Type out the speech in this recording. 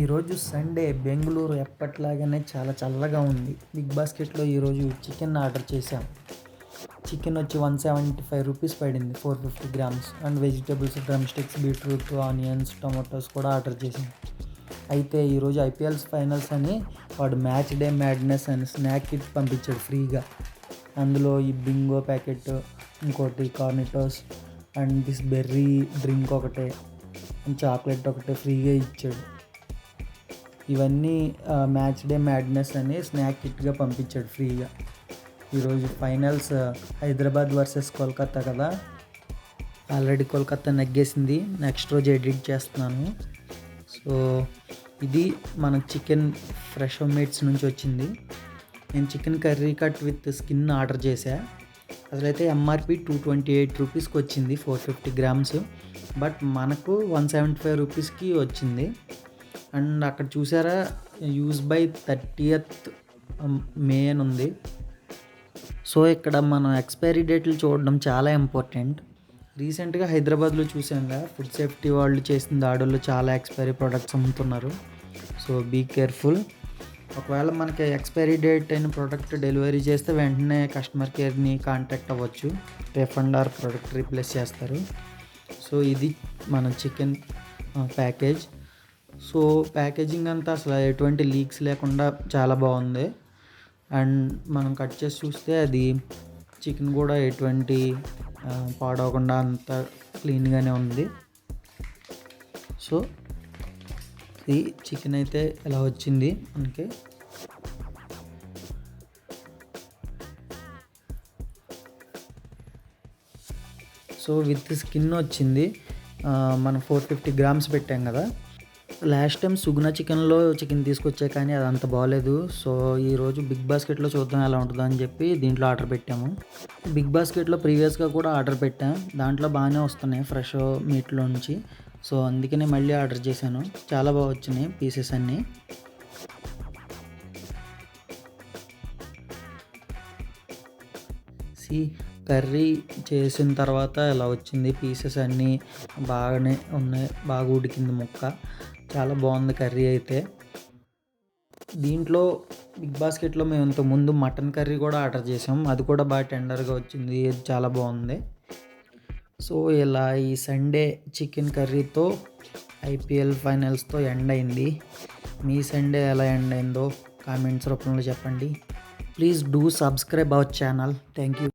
ఈరోజు సండే బెంగుళూరు ఎప్పట్లాగానే చాలా చల్లగా ఉంది. బిగ్ బాస్కెట్‌లో ఈరోజు చికెన్ ఆర్డర్ చేశాం. చికెన్ వచ్చి 175 రూపీస్ పడింది 450 grams. And vegetables drum sticks, beetroot, onions, tomatoes కూడా ఆర్డర్ చేశాం. అయితే ఈరోజు ఐపీఎల్స్ ఫైనల్స్ అని వాడు మ్యాచ్ డే మ్యాడ్నెస్ అని స్నాక్ కిట్ పంపించాడు ఫ్రీగా. అందులో ఈ బింగో ప్యాకెట్, ఇంకోటి కార్నిటోస్ అండ్ దిస్ బెర్రీ డ్రింక్ ఒకటే, చాక్లెట్ ఒకటే ఫ్రీగా ఇచ్చాడు. ఇవన్నీ మ్యాచ్ డే మ్యాడ్నెస్ అని స్నాక్ కిట్గా పంపించాడు ఫ్రీగా. ఈరోజు ఫైనల్స్ హైదరాబాద్ వర్సెస్ కోల్కతా కదా. ఆల్రెడీ కోల్కతా నెగ్గేసింది. నెక్స్ట్ రోజు ఎడిట్ చేస్తున్నాను. సో ఇది మన చికెన్ ఫ్రెష్ మీట్స్ నుంచి వచ్చింది. నేను chicken curry cut with skin order చేశా. అసలైతే ఎంఆర్పి 228 రూపీస్కి వచ్చింది 450 గ్రామ్స్. బట్ మనకు 175 రూపీస్కి వచ్చింది. అండ్ అక్కడ చూసారా, యూజ్ బై 30th మే అని ఉంది. సో ఇక్కడ మనం ఎక్స్పైరీ డేట్లు చూడడం చాలా ఇంపార్టెంట్. రీసెంట్గా హైదరాబాద్లో చూసాంగా, ఫుడ్ సేఫ్టీ వాళ్ళు చేసిన దాడుల్లో చాలా ఎక్స్పైరీ ప్రొడక్ట్స్ అమ్ముతున్నారు. So be careful. ఒకవేళ మనకి ఎక్స్పైరీ డేట్ అయిన ప్రోడక్ట్ డెలివరీ చేస్తే వెంటనే కస్టమర్ కేర్ని కాంటాక్ట్ అవ్వచ్చు. రిఫండ్ ఆర్ ప్రోడక్ట్ రీప్లేస్ చేస్తారు. సో ఇది మన చికెన్ ప్యాకేజ్. సో ప్యాకేజింగ్ అంతా అసలు ఎటువంటి లీక్స్ లేకుండా చాలా బాగుంది. అండ్ మనం కట్ చేసి చూస్తే అది చికెన్ కూడా ఎటువంటి పాడవకుండా అంత క్లీన్గానే ఉంది. సో ఈ చికెన్ అయితే ఎలా వచ్చింది మనకి. సో విత్ స్కిన్ వచ్చింది. మనం 450 గ్రామ్స్ పెట్టాం కదా. లాస్ట్ టైం సుగుణ చికెన్లో చికెన్ తీసుకొచ్చా కానీ అది అంత బాగోలేదు. సో ఈరోజు బిగ్ బాస్కెట్లో చూద్దాం ఎలా ఉంటుందో అని చెప్పి దీంట్లో ఆర్డర్ పెట్టాము. బిగ్ బాస్కెట్లో ప్రీవియస్గా కూడా ఆర్డర్ పెట్టాం. దాంట్లో బాగానే వస్తున్నాయి ఫ్రెష్ మీట్లో నుంచి. సో అందుకనే మళ్ళీ ఆర్డర్ చేశాను. చాలా బాగా వచ్చినాయి పీసెస్ అన్నీ. కర్రీ చేసిన తర్వాత ఇలా వచ్చింది. పీసెస్ అన్నీ బాగానే ఉన్నాయి. బాగా ఉడికింది ముక్క. చాలా బాగుంది కర్రీ అయితే. దీంట్లో బిగ్ బాస్కెట్లో మేము ఇంతకుముందు మటన్ కర్రీ కూడా ఆర్డర్ చేసాం. అది కూడా బాగా టెండర్గా వచ్చింది. చాలా బాగుంది. సో ఇలా ఈ సండే చికెన్ కర్రీతో ఐపీఎల్ ఫైనల్స్తో ఎండ్ అయింది. మీ సండే ఎలా ఎండ్ అయిందో కామెంట్స్ రూపంలో చెప్పండి. Please do subscribe our channel. Thank you.